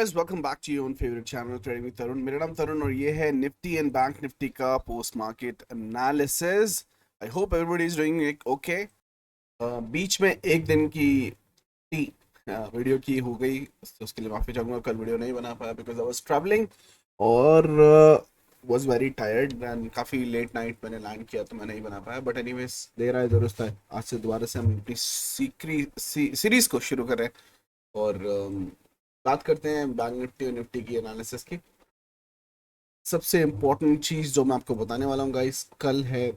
Guys, welcome back to your own favourite channel trading with Tarun. मेरा नाम तरुण और ये है निफ्टी एंड बैंक निफ्टी का post market analysis. I hope everybody is doing okay. बीच में एक दिन की टी वीडियो की हो गई, तो उसके लिए माफी चाहूंगा। कल वीडियो नहीं बना पाया बिकॉज आई वाज ट्रैवलिंग और वाज वेरी टायर्ड एंड काफ़ी लेट नाइट मैंने लैंड किया, तो मैं नहीं बना पाया। बट एनीवेज, देर आए दुरुस्त है। आज से दोबारा से हम अपनी सीरीज को शुरू कर रहे हैं और बात करते हैं बैंक निफ्टी और निफ्टी की एनालिसिस की। सबसे इम्पोर्टेंट चीज जो मैं आपको बताने वाला हूँ गाइस, कल है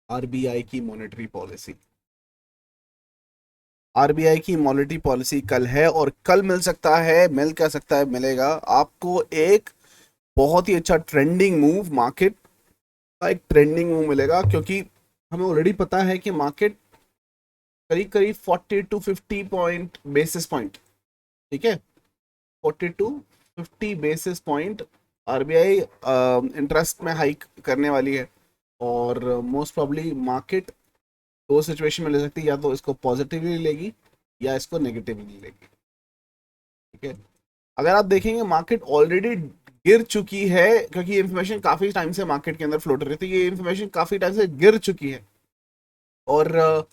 आरबीआई की मॉनेटरी पॉलिसी। आरबीआई की मॉनेटरी पॉलिसी कल है और कल मिल सकता है, मिल क्या सकता है, मिलेगा आपको एक बहुत ही अच्छा ट्रेंडिंग मूव। मार्केट का एक ट्रेंडिंग मूव मिलेगा क्योंकि हमें ऑलरेडी पता है कि मार्केट करीब करीब 40 टू 50 पॉइंट बेसिस पॉइंट, ठीक है, 40 to 50 basis point RBI interest में हाइक करने वाली है। और मोस्ट प्रॉब्ली मार्केट दो सिचुएशन में ले सकती है, या तो इसको पॉजिटिवली लेगी या इसको नेगेटिवली लेगी, ठीक है। अगर आप देखेंगे मार्केट ऑलरेडी गिर चुकी है, क्योंकि ये इन्फॉर्मेशन काफी टाइम से मार्केट के अंदर फ्लोट रही थी, ये इन्फॉर्मेशन काफी टाइम से गिर चुकी है और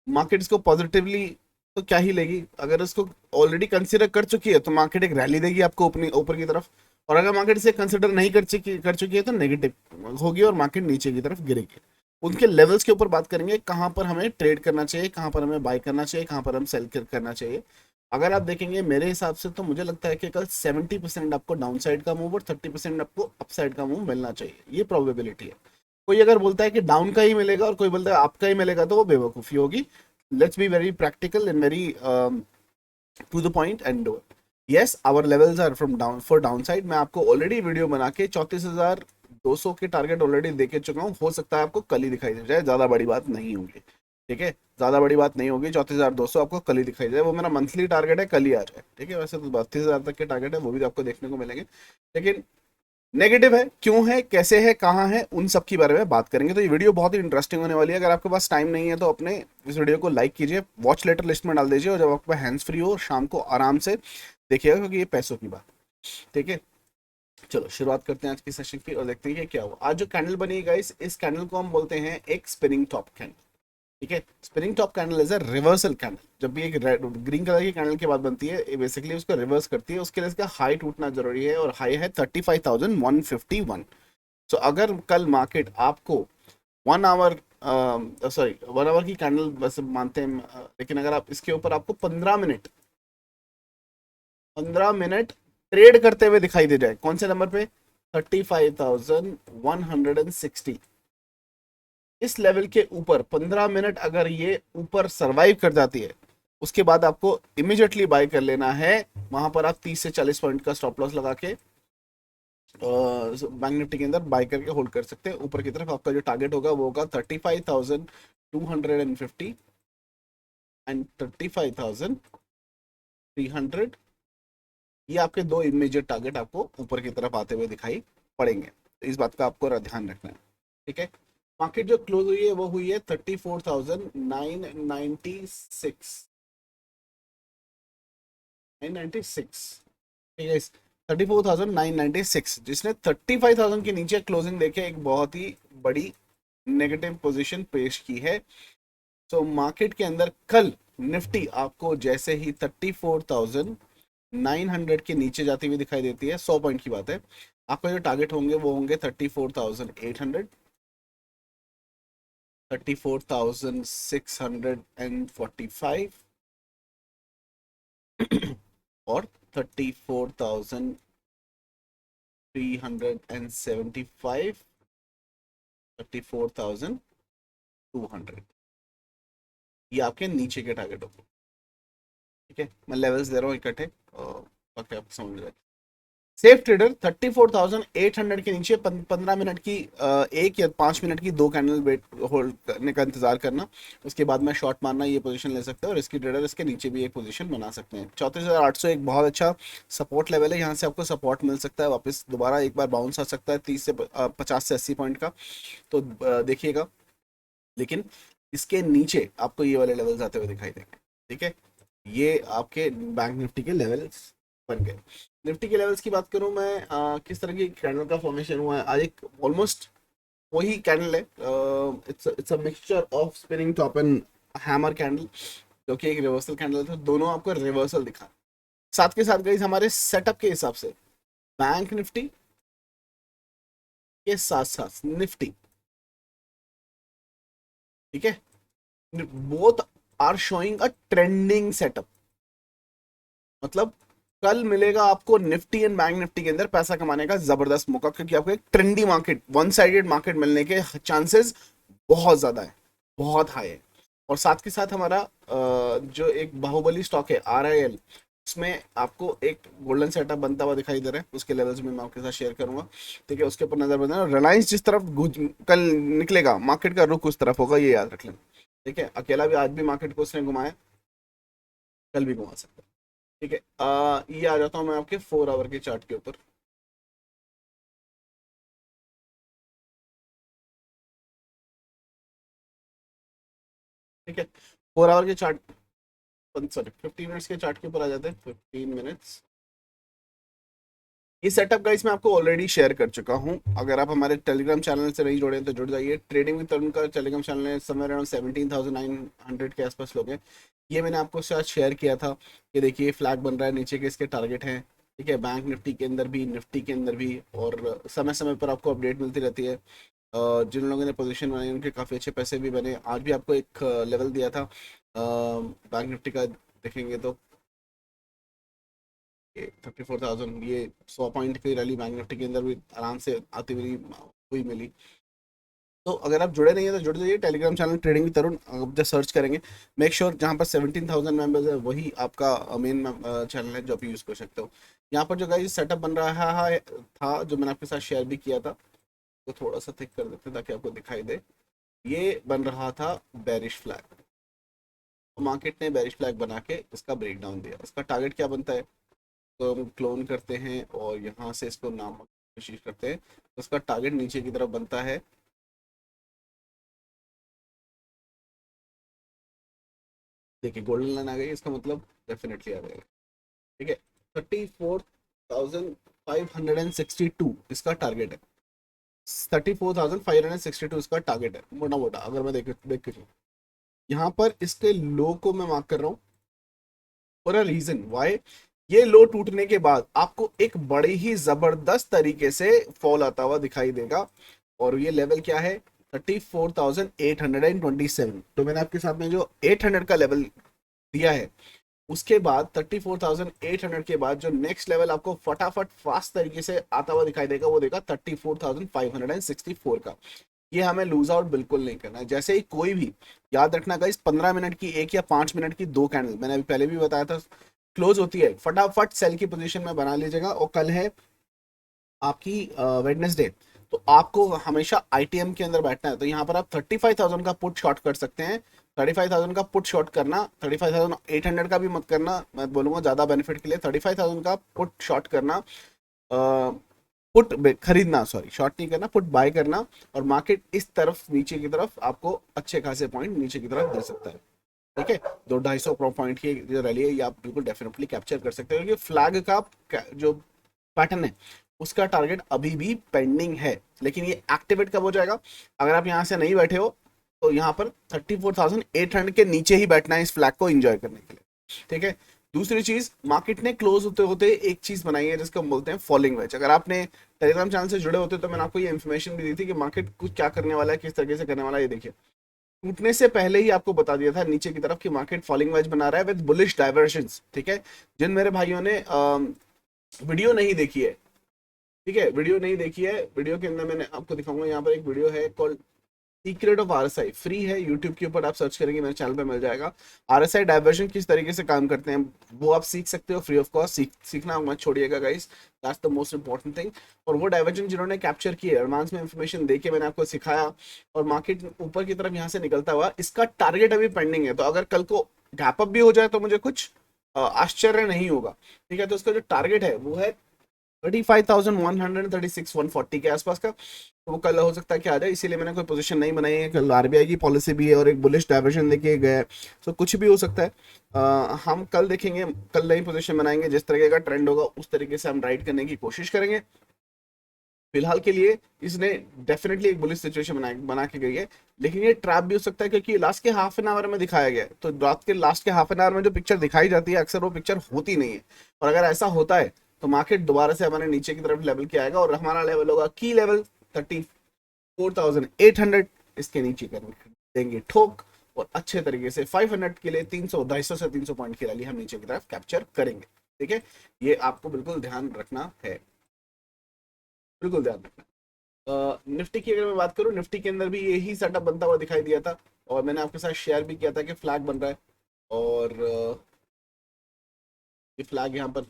मार्केट इसको पॉजिटिवली तो क्या ही लेगी। अगर इसको ऑलरेडी कंसिडर कर चुकी है तो मार्केट एक रैली देगी आपको ऊपर ऊपर की तरफ, और अगर मार्केट इसे कंसिडर नहीं कर चुकी है तो नेगेटिव होगी और मार्केट नीचे की तरफ गिरेगी। उनके लेवल्स के ऊपर बात करेंगे, कहाँ पर हमें ट्रेड करना चाहिए, कहाँ पर हमें बाय करना चाहिए, कहाँ पर हम सेल करना चाहिए। अगर आप देखेंगे मेरे हिसाब से तो मुझे लगता है कि कल 70% आपको डाउन साइड का मूव और 30% आपको अप साइड का मूव मिलना चाहिए, ये प्रोबेबिलिटी है। कोई अगर बोलता है कि डाउन का ही मिलेगा और कोई बोलता है अप का ही मिलेगा तो वो बेवकूफ़ी होगी। Let's be very practical and very to the point and do it. Yes, our levels are from down for down side. मैं आपको ऑलरेडी वीडियो बना के 34,200 के टारगेट ऑलरेडी देके चुका हूँ। हो सकता है आपको कल ही दिखाई दे जाए, ज़्यादा बड़ी बात नहीं होगी, ठीक है, ज़्यादा बड़ी बात नहीं होगी। 34,200 आपको कल ही दिखाई दे जाए, वो मेरा मंथली टारगेट है, कल ही आ जाए, ठीक है। वैसे तो 32,000 तक के टारगेट है, वो भी आपको देखने को मिलेंगे, लेकिन नेगेटिव है, क्यों है, कैसे है, कहाँ है, उन सब के बारे में बात करेंगे। तो ये वीडियो बहुत ही इंटरेस्टिंग होने वाली है। अगर आपके पास टाइम नहीं है तो अपने इस वीडियो को लाइक कीजिए, वॉच लेटर लिस्ट में डाल दीजिए, और जब आपके पास हैंड्स फ्री हो शाम को आराम से देखिएगा, क्योंकि ये पैसों की बात, ठीक है। चलो शुरुआत करते हैं आज की सेशन की और देखते हैं कि क्या हुआ। आज जो कैंडल बनी है गाइस, इस कैंडल को हम बोलते हैं एक स्पिनिंग टॉप कैंडल, ठीक है। Spinning top candle is a reversal candle. जब भी एक ग्रीन कलर की कैंडल की बात बनती है, ये बेसिकली उसको रिवर्स करती है। उसके लिए इसका हाई टूटना जरूरी है और हाई है 35,151। सो अगर कल मार्केट आपको 1 आवर, सॉरी 1 आवर की कैंडल बस मानते हैं, लेकिन अगर आप इसके ऊपर आपको 15 मिनट ट्रेड करते हुए दिखाई दे जाए, कौन से नंबर पे, 35,160, इस लेवल के ऊपर 15 मिनट अगर ये ऊपर सरवाइव कर जाती है, उसके बाद आपको इमिजिएटली बाय कर लेना है। वहां पर आप 30 से 40 पॉइंट का स्टॉप लॉस लगा के बैंक निफ्टी के अंदर बाय करके होल्ड कर सकते हैं। ऊपर की तरफ आपका जो टारगेट होगा वो होगा 35,250 एंड 35,300। ये आपके दो इमीडिएट टारगेट आपको ऊपर की तरफ आते हुए दिखाई पड़ेंगे, तो इस बात का आपको ध्यान रखना है, ठीक है। मार्केट जो क्लोज हुई है वो हुई है 34,996, 996, ठीक है। 34,996, जिसने 35,000 के नीचे क्लोजिंग देके एक बहुत ही बड़ी नेगेटिव पोजीशन पेश की है। तो मार्केट के अंदर कल निफ्टी आपको जैसे ही 34,900 के नीचे जाती हुई दिखाई देती है, 100 पॉइंट की बात है, आपका जो टारगेट होंगे वो होंगे 34,800, 34,645 और 34,375, 34,200, ये आपके नीचे के टारगेट होंगे, ठीक है। मैं लेवल्स दे रहा हूँ इकट्ठे, बाकी आपको समझ जाएगा। सेफ ट्रेडर 34,800 के नीचे 15 मिनट की, 1 या 5 मिनट की दो कैंडल वेट होल्ड करने का इंतजार करना, उसके बाद में शॉर्ट मारना, ये पोजीशन ले सकते हैं। और इसकी ट्रेडर इसके नीचे भी एक पोजीशन बना सकते हैं। 34,800 एक बहुत अच्छा सपोर्ट लेवल है, यहाँ से आपको सपोर्ट मिल सकता है, वापस दोबारा एक बार बाउंस आ सकता है 50 से 80 पॉइंट का, तो देखिएगा। लेकिन इसके नीचे आपको ये वाले लेवल्स आते हुए दिखाई देंगे, ठीक है। ये आपके बैंक निफ्टी के लेवल्स बन गए। निफ्टी के लेवल्स की बात करूं मैं, किस तरह की कैंडल का फॉर्मेशन हुआ है आज, एक ऑलमोस्ट वही कैंडल है, it's a mixture of spinning top and hammer candle, जो कि एक रिवर्सल कैंडल था, दोनों आपको रिवर्सल दिखा। साथ के साथ गई हमारे सेटअप के हिसाब से बैंक निफ्टी के साथ साथ निफ्टी, ठीक है, both are showing a trending setup. मतलब कल मिलेगा आपको निफ्टी एंड बैंक निफ्टी के अंदर पैसा कमाने का जबरदस्त मौका, क्योंकि आपको एक trendy market, one sided market मिलने के चांसेस बहुत ज्यादा है, बहुत हाई है। और साथ के साथ हमारा जो एक बाहुबली स्टॉक है RIL, उसमें आपको एक गोल्डन सेटअप बनता हुआ दिखाई दे रहा है, उसके लेवल्स में मैं आपके साथ शेयर करूंगा, ठीक है। उसके ऊपर नजर बनाना, रिलायंस जिस तरफ कल निकलेगा मार्केट का रुख उस तरफ होगा, ये याद रख लें, ठीक है। अकेला भी आज भी मार्केट को उसने घुमाया, कल भी घुमा सकता है, ठीक है। ये आ जाता हूँ मैं आपके 4 आवर के चार्ट के ऊपर, ठीक है। 4 आवर के चार्ट, सॉरी 15 मिनट्स के चार्ट के ऊपर आ जाते हैं, 15 मिनट्स। ये सेटअप गाइस मैं आपको ऑलरेडी शेयर कर चुका हूँ, अगर आप हमारे टेलीग्राम चैनल से नहीं जुड़े हैं तो जुड़ जाइए। ट्रेडिंग विद तरुण का टेलीग्राम चैनल है, समवेयर अराउंड 17,900 के आसपास लोग हैं। ये मैंने आपको साथ शेयर किया था कि देखिए फ्लैग बन रहा है, नीचे के इसके टारगेट हैं, ठीक है, बैंक निफ्टी के अंदर भी, निफ्टी के अंदर भी, और समय समय पर आपको अपडेट मिलती रहती है। जिन लोगों ने पोजीशन बनाई उनके काफ़ी अच्छे पैसे भी बने। आज भी आपको एक लेवल दिया था बैंक निफ्टी का, देखेंगे तो 34,000, ये 100 पॉइंट की रैली बैंक निफ्टी के अंदर भी आराम से आती हुई मिली। तो अगर आप जुड़े नहीं है तो जुड़ जाइए टेलीग्राम चैनल ट्रेडिंग विद तरुण, आप जब सर्च करेंगे मेक श्योर जहाँ पर 17,000 मेंबर्स है वही आपका मेन चैनल है जो आप यूज़ कर सकते हो। यहाँ पर जो गाइस सेटअप बन रहा है था, जो मैंने आपके साथ शेयर भी किया था, तो थोड़ा सा थिक कर देते हैं ताकि आपको दिखाई दे। ये बन रहा था बेरिश फ्लैग, मार्केट ने बेरिश फ्लैग बना के इसका ब्रेक डाउन दिया। इसका टारगेट क्या बनता है, तो हम क्लोन करते हैं और यहाँ से इसको नाम की कोशिश करते हैं, तो उसका टारगेट नीचे की तरफ बनता है, देखिए गोल्डन लाइन आ गई, इसका मतलब डेफिनेटली आ जाएगा, ठीक है। 34,562 इसका टारगेट है, 34,562 इसका टारगेट है, मोटा मोटा अगर मैं देख के चलूं। यहाँ पर इसके लो को मैं मार्क कर रहा हूँ फॉर अ रीजन वाई। ये लो टूटने के बाद आपको एक बड़े ही जबरदस्त तरीके से फॉल आता हुआ दिखाई देगा, और ये लेवल क्या है, 34,827। तो मैंने आपके साथ में जो 800 का लेवल दिया है, उसके बाद 34,800 के बाद जो नेक्स्ट लेवल आपको फटाफट फास्ट तरीके से आता हुआ दिखाई देगा, वो देगा 34,564 का। ये हमें लूज आउट बिल्कुल नहीं करना है। जैसे ही कोई भी, याद रखना गाइस, 15 मिनट की एक या 5 मिनट की दो कैंडल, मैंने अभी पहले भी बताया था, क्लोज होती है फटाफट सेल की पोजीशन में बना लीजिएगा। और कल है आपकी वेडनेसडे, तो आपको हमेशा ITM के अंदर बैठना है, तो यहाँ पर आप 35,000 का पुट शॉर्ट कर सकते हैं। 35,000 का पुट शॉर्ट करना, 35,800 का भी मत करना, मैं बोलूंगा ज्यादा बेनिफिट के लिए 35,000 का पुट शॉर्ट करना, पुट खरीदना, सॉरी शॉर्ट नहीं करना, पुट बाय करना। और मार्केट इस तरफ नीचे की तरफ आपको अच्छे खासे पॉइंट नीचे की तरफ दे सकता है, ठीक है। 200-250 पॉइंट की जो रैली है ये आप बिल्कुल डेफिनेटली कैप्चर कर सकते हो, क्योंकि फ्लैग का जो पैटर्न है उसका टारगेट अभी भी पेंडिंग है, लेकिन ये एक्टिवेट कब हो जाएगा, अगर आप यहाँ से नहीं बैठे हो तो यहाँ पर 34,800 के नीचे ही बैठना है इस फ्लैग को एंजॉय करने के लिए, ठीक है। दूसरी चीज, मार्केट ने क्लोज होते होते एक चीज बनाई है जिसको हम बोलते हैं फॉलिंग वेज। अगर आपने टेलीग्राम चैनल से जुड़े होते तो मैंने आपको ये इन्फॉर्मेशन भी दी थी कि मार्केट कुछ क्या करने वाला है, किस तरीके से करने वाला है। ये देखिए, टूटने से पहले ही आपको बता दिया था नीचे की तरफ कि मार्केट फॉलिंग वेज बना रहा है विद बुलिश डाइवर्जंस, ठीक है। जिन मेरे भाइयों ने वीडियो नहीं देखी है, ठीक है, वीडियो नहीं देखी है, वीडियो के अंदर मैंने आपको दिखाऊंगा, यहाँ पर एक वीडियो है called secret of RSI, free है, यूट्यूब के ऊपर आप सर्च करेंगे मेरे चैनल पे मिल जाएगा। RSI डाइवर्जन किस तरीके से काम करते हैं वो आप सीख सकते हो फ्री ऑफ कॉस्ट, सीखना मत छोड़िएगा guys, that's the most important thing. और वो डाइवर्जन जिन्होंने कैप्चर किए, एडवांस में इंफॉर्मेशन देके मैंने आपको सिखाया, और मार्केट ऊपर की तरफ यहाँ से निकलता हुआ, इसका टारगेट अभी पेंडिंग है, तो अगर कल को गैप अप भी हो जाए तो मुझे कुछ आश्चर्य नहीं होगा, ठीक है। तो इसका जो टारगेट है वो है 35,136 140 के आसपास का, तो वो कल हो सकता है कि आ जाए, इसीलिए मैंने कोई पोजीशन नहीं बनाई है। कल आरबीआई की पॉलिसी भी है और एक बुलिश डायवर्जन लेके गया है, तो कुछ भी हो सकता है। हम कल देखेंगे, कल नई पोजीशन बनाएंगे, जिस तरीके का ट्रेंड होगा उस तरीके से हम राइड करने की कोशिश करेंगे। फिलहाल के लिए इसने डेफिनेटली एक बुलिश सिचुएशन बना के गई है, लेकिन ये ट्रैप भी हो सकता है, क्योंकि लास्ट के हाफ एन आवर में दिखाया गया है, तो रात के लास्ट के हाफ एन आवर में जो पिक्चर दिखाई जाती है अक्सर वो पिक्चर होती नहीं है। और अगर ऐसा होता है तो मार्केट दोबारा से हमारे नीचे की तरफ लेवल के आएगा, और हमारा लेवल होगा की लेवल 34,800, इसके नीचे कर देंगे ठोक, और अच्छे तरीके से 500 के लिए 300 से 300 पॉइंट की रैली हम नीचे की तरफ कैप्चर करेंगे। ठीक है, ये आपको बिल्कुल ध्यान रखना है, बिल्कुल ध्यान रखना। निफ्टी की अगर मैं बात करूं, निफ्टी के अंदर भी यही सेटअप बनता हुआ दिखाई दिया था, और मैंने आपके साथ शेयर भी किया था कि फ्लैग बन रहा है, और ये फ्लैग यहाँ पर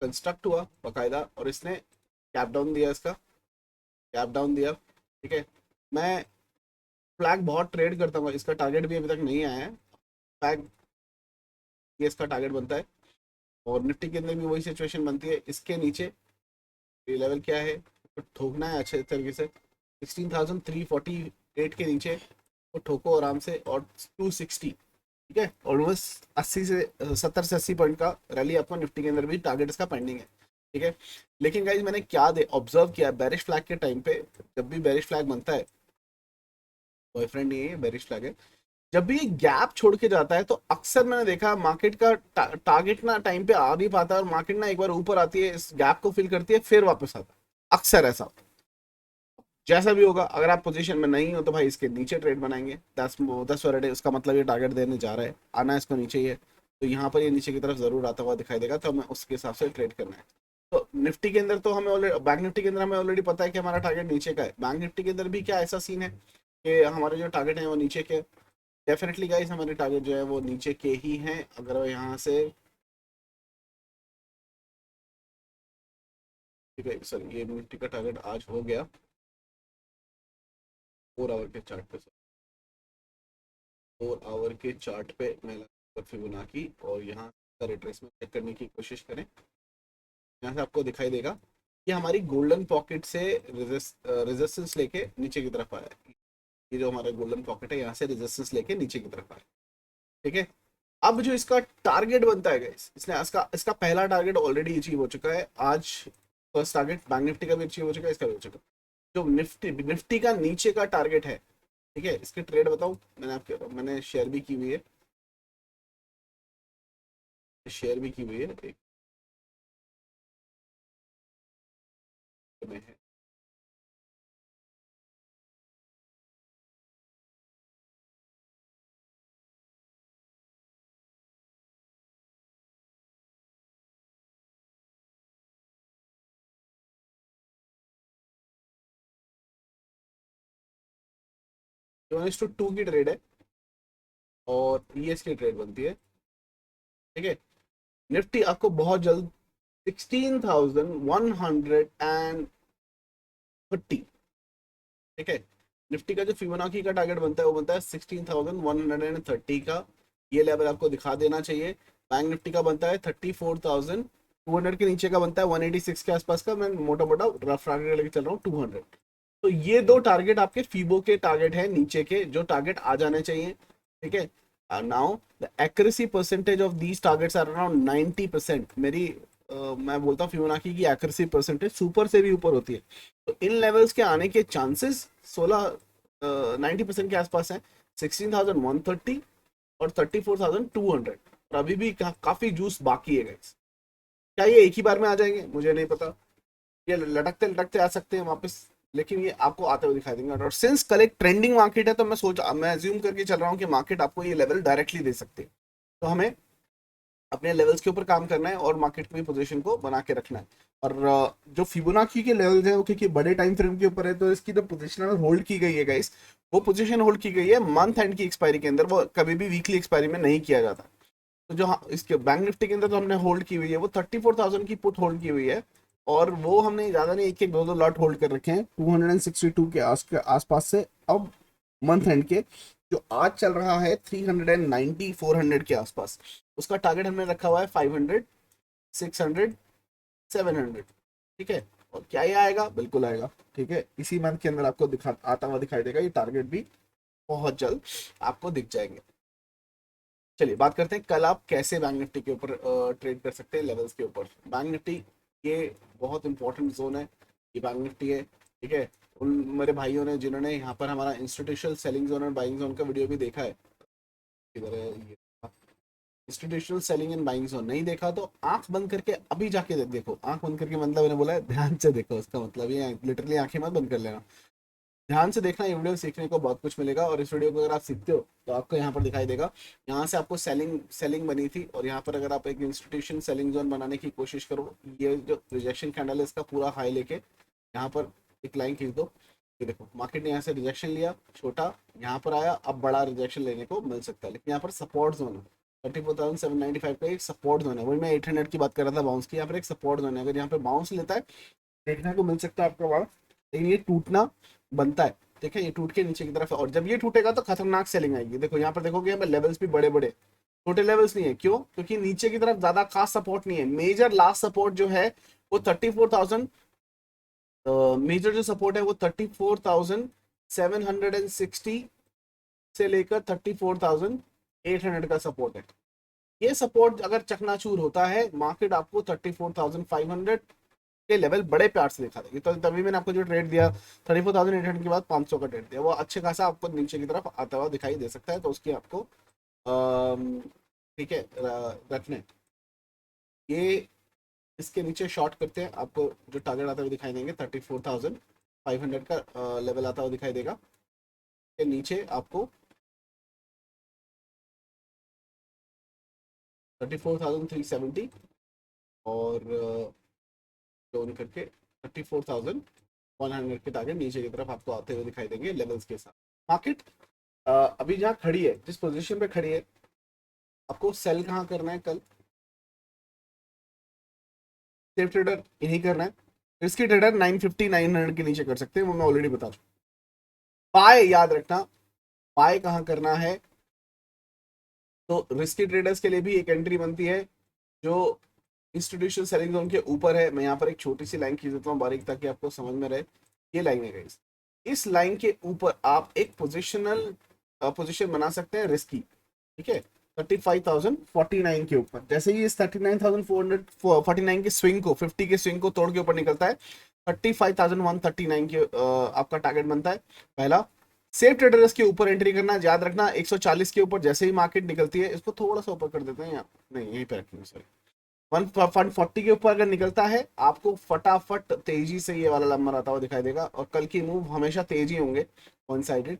कंस्ट्रक्ट हुआ बाकायदा, और इसने कैप डाउन दिया, इसका कैप डाउन दिया। ठीक है, मैं फ्लैग बहुत ट्रेड करता हूँ, इसका टारगेट भी अभी तक नहीं आया है। फ्लैग ये इसका टारगेट बनता है, और निफ्टी के अंदर भी वही सिचुएशन बनती है, इसके नीचे ये लेवल क्या है तो ठोकना है अच्छे तरीके से, 16,348 के नीचे वो ठोको आराम से, और 260, ठीक है, ऑलमोस्ट 80 से 70 से 80 पॉइंट का रैली आपको निफ्टी के अंदर भी टारगेट इसका पेंडिंग है। ठीक है, लेकिन गाइज मैंने क्या ऑब्जर्व किया बैरिश फ्लैग के टाइम पे, जब भी बैरिश फ्लैग बनता है, बॉयफ्रेंड ये बैरिश फ्लैग है, जब भी गैप छोड़ के जाता है तो अक्सर मैंने देखा मार्केट का टारगेट ना टाइम पे आ नहीं पाता है, और मार्केट ना एक बार ऊपर आती है, इस गैप को फिल करती है, फिर वापस आता है, अक्सर ऐसा होता है। जैसा भी होगा, अगर आप पोजीशन में नहीं हो तो भाई इसके नीचे ट्रेड बनाएंगे, 10 वैलिडे, उसका मतलब ये टारगेट देने जा रहा है, आना है इसको नीचे ही है, तो यहाँ पर ये नीचे की तरफ जरूर आता हुआ दिखाई देगा, तो हमें उसके हिसाब से ट्रेड करना है। तो निफ्टी के अंदर तो हमें ऑलरेडी, बैंक निफ्टी के अंदर हमें ऑलरेडी पता है कि हमारा टारगेट नीचे का है, बैंक निफ्टी के अंदर भी क्या ऐसा सीन है कि हमारे जो टारगेट है वो नीचे के, डेफिनेटली गाइस हमारे टारगेट जो है वो नीचे के ही हैं। अगर यहाँ से, ठीक है सर, ये निफ्टी का टारगेट आज हो गया 4 आवर के चार्ट पे, 4 आवर के चार्ट पे मैं फिबोनाची और यहाँ का रिट्रेसमेंट चेक करने की कोशिश करें। यहाँ से आपको दिखाई देगा कि हमारी गोल्डन पॉकेट से रेजिस्टेंस लेके नीचे की तरफ आया है, ये जो हमारा गोल्डन पॉकेट है यहाँ से रेजिस्टेंस लेके नीचे की तरफ आया। ठीक है, अब जो इसका टारगेट बनता है गाइस, इसने इसका पहला टारगेट ऑलरेडी अचीव हो चुका है आज, फर्स्ट टारगेट बैंक निफ्टी का भी अचीव हो चुका है, इसका भी हो चुका है। जो निफ्टी का नीचे का टारगेट है, ठीक है, इसके ट्रेड बताऊं, मैंने शेयर भी की हुई है, शेयर भी की हुई है, एक में है, जो 1:2 की ट्रेड है, और ईएस की ट्रेड बनती है। ठीक है, निफ्टी आपको बहुत जल्द 16,130, ठीक है, निफ्टी का जो फिबोनाची का टारगेट बनता है वो बनता है 16,130 का, ये लेवल आपको दिखा देना चाहिए। बैंक निफ्टी का बनता है 34,200 के नीचे का बनता है 186 के आसपास का, मैं मोटा मोटा रफ टारगेट लेके चल रहा हूँ 200। तो ये दो टारगेट आपके फीबो के टारगेट हैं नीचे के, जो टारगेट आ जाने चाहिए। ठीक है, now the accuracy percentage of these targets are around 90%। मेरी मैं बोलता हूँ फिबोनाची की एक्यूरेसी परसेंटेज सुपर से भी ऊपर होती है, तो इन लेवल्स के आने के चांसेस 90% के आसपास है, 16,130 और 34,200, और अभी भी काफी जूस बाकी है गाइस। क्या ये एक ही बार में आ जाएंगे, मुझे नहीं पता, ये लटकते लटकते आ सकते हैं वापस, लेकिन ये आपको आते हुए दिखाई देंगे। और सिंस कल एक ट्रेंडिंग मार्केट है, तो मैं अज्यूम करके चल रहा हूँ कि मार्केट आपको ये लेवल डायरेक्टली दे सकते हैं, तो हमें अपने लेवल्स के ऊपर काम करना है और मार्केट की पोजीशन को बना के रखना है। और जो फिबोनाची के लेवल्स हैं वो क्योंकि बड़े टाइम फ्रेम के ऊपर है, तो इसकी जो पोजीशन होल्ड की गई है गाइस, वो पोजीशन होल्ड की गई है मंथ एंड की एक्सपायरी के अंदर, वो कभी भी वीकली एक्सपायरी में नहीं किया जाता। तो जो इसके बैंक निफ्टी के अंदर तो हमने होल्ड की हुई है वो 34,000 की पुट होल्ड की हुई है, और वो हमने ज्यादा नहीं, एक एक दो दो लॉट होल्ड कर रखे हैं 262 के आसपास से। अब मंथ एंड के जो आज चल रहा है 390 400 के आसपास, उसका टारगेट हमने रखा हुआ है 500 600 700। ठीक है। और क्या ये आएगा, बिल्कुल आएगा, ठीक है। इसी मंथ के अंदर आपको दिखा आता हुआ दिखाई देगा, ये टारगेट भी बहुत जल्द आपको दिख जाएंगे। चलिए बात करते हैं कल आप कैसे बैंक निफ्टी के ऊपर ट्रेड कर सकते हैं लेवल्स के ऊपर। बैंक निफ्टी ये बहुत इंपॉर्टेंट जोन है, ये बैंक निफ्टी है, ठीक है। उन मेरे भाइयों ने जिन्होंने यहाँ पर हमारा इंस्टीट्यूशनल सेलिंग जोन और बाइंग जोन का वीडियो भी देखा है, इधर है ये, institutional selling and buying zone नहीं देखा तो आंख बंद करके अभी जाके देखो। आंख बंद करके मतलब मैंने बोला है ध्यान से देखो, उसका मतलब ये लिटरली आंखें मत बंद कर लेना, ध्यान से देखना। ये वीडियो सीखने को बहुत कुछ मिलेगा, और इस वीडियो को अगर आप सीखते हो तो आपको यहाँ पर दिखाई देगा, यहाँ से आपको सेलिंग सेलिंग बनी थी, और यहाँ पर अगर आप एक इंस्टीट्यूशन सेलिंग जोन बनाने की कोशिश करो, ये जो रिजेक्शन कैंडल है इसका पूरा हाई लेके यहाँ पर एक लाइन खींच दो। ये देखो मार्केट ने यहाँ से रिजेक्शन लिया छोटा, यहाँ पर आया, अब बड़ा रिजेक्शन लेने को मिल सकता है, लेकिन यहाँ पर सपोर्ट जोन है 34,795 का एक सपोर्ट जोन है। वही मैं 800 की बात कर रहा था बाउंस की, यहाँ पर एक सपोर्ट जोन है, अगर यहाँ पे बाउंस लेता है देखने को मिल सकता है आपको वहां, लेकिन ये टूटना बनता है, ठीक है। ये टूट के नीचे की तरफ है, और जब ये टूटेगा तो खतरनाक सेलिंग आएगी। देखो यहाँ पर देखोगे, यहाँ पर लेवल्स भी बड़े बड़े, छोटे लेवल्स नहीं है, क्यों? क्योंकि नीचे की तरफ ज्यादा खास सपोर्ट नहीं है। मेजर लास्ट सपोर्ट जो है वो 34,000, मेजर जो सपोर्ट है वो 34,760 से लेकर 34,800 का सपोर्ट है। ये सपोर्ट अगर चकनाचूर होता है, मार्केट आपको 34,500 के लेवल बड़े प्यार से दिखा देगी। तो तभी मैंने आपको जो ट्रेड दिया 34,800 के बाद 500 का ट्रेड दिया, वो अच्छे खासा आपको नीचे की तरफ आता हुआ दिखाई दे सकता है, तो उसकी आपको ठीक है रखने। ये इसके नीचे शॉर्ट करते हैं, आपको जो टारगेट आता हुआ दिखाई देंगे 34,500 का लेवल आता हुआ दिखाई देगा, के नीचे आपको 34,370 और लोन करके 34,100 के टारगेट नीचे की तरफ आपको आते हुए दिखाई देंगे लेवल्स के साथ। मार्केट अभी जहाँ खड़ी है, जिस पोजीशन पे खड़ी है, आपको सेल कहाँ करना है कल? सेफ ट्रेडर यही करना है, रिस्की ट्रेडर 950 900 के नीचे कर सकते हैं, वो मैं ऑलरेडी बता चुका। बाय याद रखना, बाय कहाँ करना है, तो रिस्की ट्रेडर्स के लिए भी एक एंट्री बनती है जो इंस्टीट्यूशनल सेलिंग जोन के ऊपर है। मैं यहाँ पर एक छोटी सी लाइन खींच देता हूँ बारीक, ताकि आपको समझ में रहे। ये लाइन है गाइस, इस लाइन के ऊपर आप एक पोजिशन बना सकते हैं रिस्की, ठीक है। 35,049 के ऊपर, जैसे ही इस 39,449 के स्विंग को 50 के स्विंग को तोड़ के ऊपर निकलता है, 35,139 के आपका टारगेट बनता है पहला। सेफ ट्रेडर्स के ऊपर एंट्री करना, याद रखना 140 के ऊपर जैसे ही मार्केट निकलती है, इसको थोड़ा सा ऊपर कर देते हैं, या नहीं यहीं पे रखेंगे, सॉरी 140 के ऊपर अगर निकलता है, आपको फटाफट तेजी से ये वाला नंबर आता हुआ दिखाई देगा, और कल की मूव हमेशा तेजी होंगे वन साइडेड।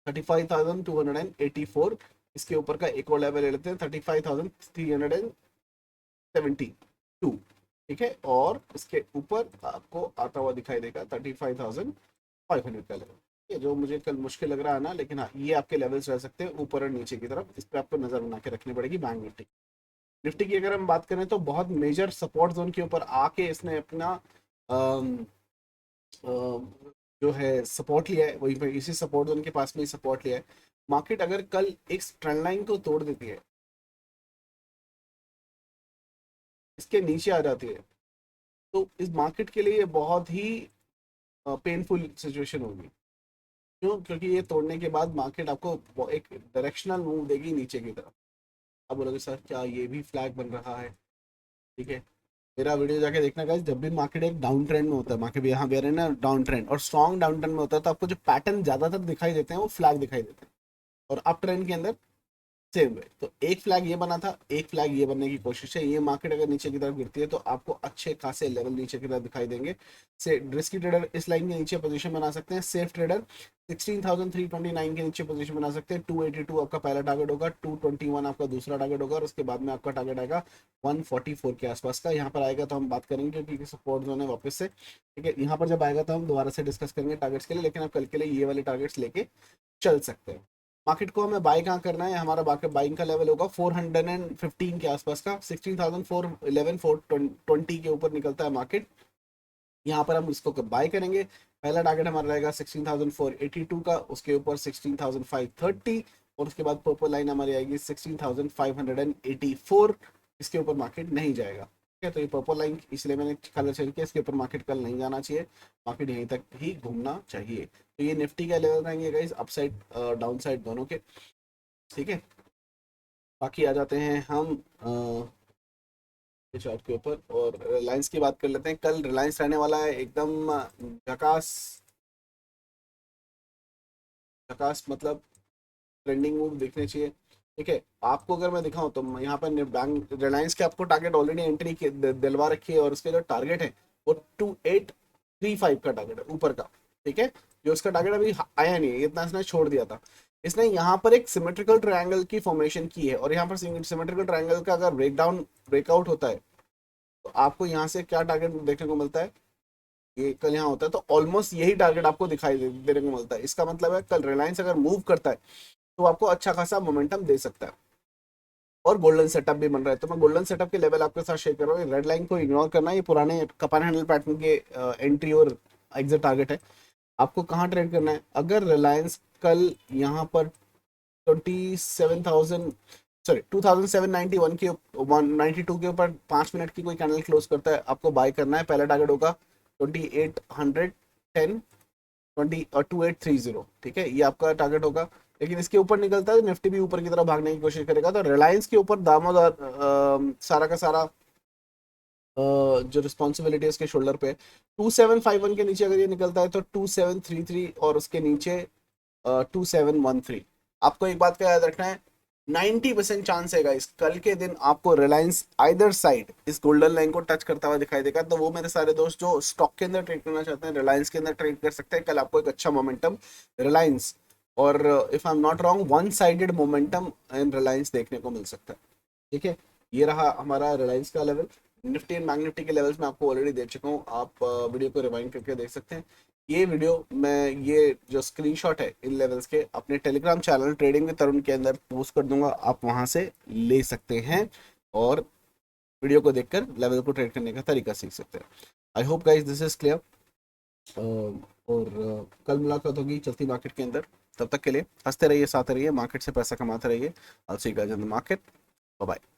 35,284, इसके ऊपर का एक और लेवल ले लेते हैं 35,372, ठीक है। और इसके ऊपर आपको आता हुआ दिखाई देगा 35,500 का लेवल, ये जो मुझे कल मुश्किल लग रहा है ना, लेकिन हाँ ये आपके लेवल्स रह सकते हैं ऊपर और नीचे की तरफ, इस पर आपको नजर बना के रखनी पड़ेगी। बैंक निफ्टी निफ्टी की अगर हम बात करें तो बहुत मेजर सपोर्ट जोन के ऊपर आके इसने अपना अम, जो है सपोर्ट लिया है, वही पे इसी सपोर्ट जोन के पास में ही सपोर्ट लिया है। मार्केट अगर कल एक ट्रेंड लाइन को तोड़ देती है, इसके नीचे आ जाती है, तो इस मार्केट के लिए ये बहुत ही पेनफुल सिचुएशन होगी। क्यों? क्योंकि ये तोड़ने के बाद मार्केट आपको एक डायरेक्शनल मूव देगी नीचे की तरफ। अब बोलोगे सर क्या ये भी फ्लैग बन रहा है? ठीक है, मेरा वीडियो जाके देखना गाइस, जब भी मार्केट एक डाउन ट्रेंड में होता है, मार्केट यहाँ भी आ रहे हैं ना डाउन ट्रेंड और स्ट्रॉन्ग डाउन ट्रेंड में होता है, तो आपको जो पैटर्न ज्यादातर दिखाई देते हैं वो फ्लैग दिखाई देते हैं, और अप ट्रेंड के अंदर सेम वे। तो एक फ्लैग ये बना था, एक फ्लैग ये बनने की कोशिश है। ये मार्केट अगर नीचे की तरफ गिरती है तो आपको अच्छे खासे लेवल नीचे की तरफ दिखाई देंगे। से रिस्की ट्रेडर इस लाइन के नीचे पोजीशन बना सकते हैं, सेफ ट्रेडर 16,329 के नीचे पोजीशन बना सकते हैं। 282 आपका पहला टारगेट होगा, 221 आपका दूसरा टारगेट होगा, और उसके बाद में आपका टारगेट आएगा 144 के आसपास का। यहाँ पर आएगा तो हम बात करेंगे क्योंकि सपोर्ट जोन है वापस से, ठीक है। यहाँ पर जब आएगा तो हम दोबारा से डिस्कस करेंगे टारगेट्स के लिए, लेकिन आप कल के लिए ये वाले टारगेट्स लेके चल सकते हैं। मार्केट को हमें बाय कहाँ करना है, हमारा बाइंग का लेवल होगा 415 के आसपास का, 16,411 420 के ऊपर निकलता है मार्केट, यहाँ पर हम इसको बाय करेंगे। पहला टारगेट हमारा रहेगा 16,482 का, उसके ऊपर 16,530, और उसके बाद पर्पल लाइन हमारी आएगी 16,584, इसके ऊपर मार्केट नहीं जाएगा। है। तो ये पर्पल लाइन इसलिए मैंने कलर चेंज किया, इसके ऊपर मार्केट कल नहीं जाना चाहिए, मार्केट यहीं तक ही घूमना चाहिए। तो ये निफ्टी का लेवल रहेंगे गाइस, अपसाइड डाउन साइड दोनों के, ठीक है। बाकी आ जाते हैं हम चार्ट के ऊपर और रिलायंस की बात कर लेते हैं। कल रिलायंस रहने वाला है एकदम झकास, झकास मतलब ट्रेंडिंग मूव देखने चाहिए, ठीक है। आपको अगर मैं दिखाऊं तो यहाँ पर बैंक रिलायंस के आपको टारगेट ऑलरेडी एंट्री दिलवा रखी है, और उसके जो टारगेट है वो 2835 का टारगेट है ऊपर का, ठीक है। जो उसका टारगेट अभी आया नहीं है, इतना इसने छोड़ दिया था। इसने यहाँ पर एक सिमेट्रिकल ट्रायंगल की फॉर्मेशन की है, और यहाँ पर सिमेट्रिकल ट्रायंगल का अगर ब्रेकआउट होता है तो आपको यहाँ से क्या टारगेट देखने को मिलता है, ये कल यहाँ होता है तो ऑलमोस्ट यही टारगेट आपको दिखाई देने को मिलता है। इसका मतलब है कल रिलायंस अगर मूव करता है तो आपको अच्छा खासा मोमेंटम दे सकता है, और गोल्डन सेटअप भी बन रहा है। तो मैं गोल्डन सेटअप के लेवल आपके साथ शेयर कर रहा हूँ। रेड लाइन को इग्नोर करना, ये पुराने कपान हैंडल पैटर्न के एंट्री और एग्जिट टारगेट है। आपको कहाँ ट्रेड करना है, अगर रिलायंस कल यहाँ पर 27,000 सॉरी 2791 के 192 के ऊपर 5 मिनट की कोई कैंडल क्लोज करता है, आपको बाय करना है। पहला टारगेट होगा 2810 2830, ठीक है, ये आपका टारगेट होगा। लेकिन इसके ऊपर निकलता है तो निफ्टी भी ऊपर की तरफ भागने की कोशिश करेगा। तो रिलायंस के ऊपर दामोदर सारा का सारा जो रिस्पॉन्सिबिलिटी है उसके शोल्डर पे। 2751 के नीचे अगर ये निकलता है तो 2733, और उसके नीचे 2713। आपको एक बात का याद रखना है, 90% चांस है गाइस कल के दिन आपको रिलायंस आइदर साइड इस गोल्डन लाइन को टच करता हुआ दिखाई देगा। तो वो मेरे सारे दोस्त जो स्टॉक के अंदर ट्रेड करना चाहते हैं, रिलायंस के अंदर ट्रेड कर सकते हैं। कल आपको एक अच्छा मोमेंटम रिलायंस और if I am not wrong one sided momentum इन रिलायंस देखने को मिल सकता है, ठीक है। ये रहा हमारा रिलायंस का level. Nifty and bank Nifty के लेवल्स मैं आपको ऑलरेडी दे चुका हूँ, आप वीडियो को रिवाइंड करके देख सकते हैं। ये वीडियो मैं ये जो स्क्रीनशॉट है इन लेवल्स के अपने टेलीग्राम चैनल ट्रेडिंग विद तरुण के अंदर पोस्ट कर दूंगा, आप वहां से ले सकते हैं और वीडियो को देखकर लेवल को ट्रेड करने का तरीका सीख सकते हैं। I hope guys this is clear. और कल मुलाकात होगी चलती मार्केट के अंदर। तब तक के लिए हंसते रहिए, साथ रहिए, मार्केट से पैसा कमाते रहिए। I will see you guys in the market. Bye bye.